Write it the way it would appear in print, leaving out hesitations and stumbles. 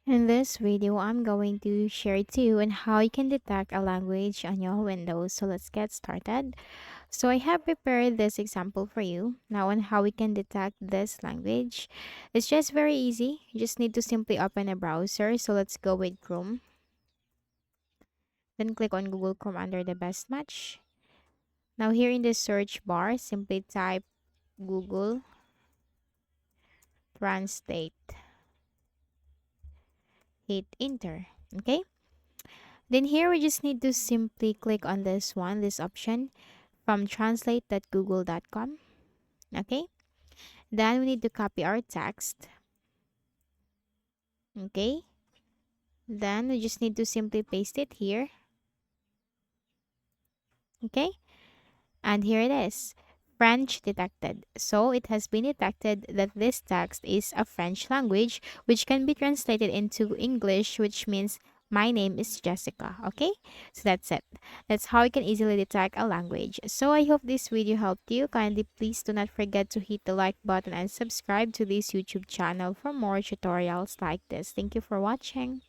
In this video, I'm going to share to you on how you can detect a language on your Windows. So let's get started. So I have prepared this example for you now on how we can detect this language. It's just very easy. You just need to simply open a browser. So let's go with Chrome. Then click on Google Chrome under the best match. Now here in the search bar, simply type Google Translate. Hit enter. Okay. Then here we just need to simply click on this option from translate.google.com. Okay. Then we need to copy our text. Okay. Then we just need to simply paste it here. Okay. And here it is. French detected. So it has been detected that this text is a French language, which can be translated into English, which means my name is Jessica. Okay, so that's it. That's how you can easily detect a language. So I hope this video helped you. Kindly please do not forget to hit the like button and subscribe to this YouTube channel for more tutorials like this. Thank you for watching.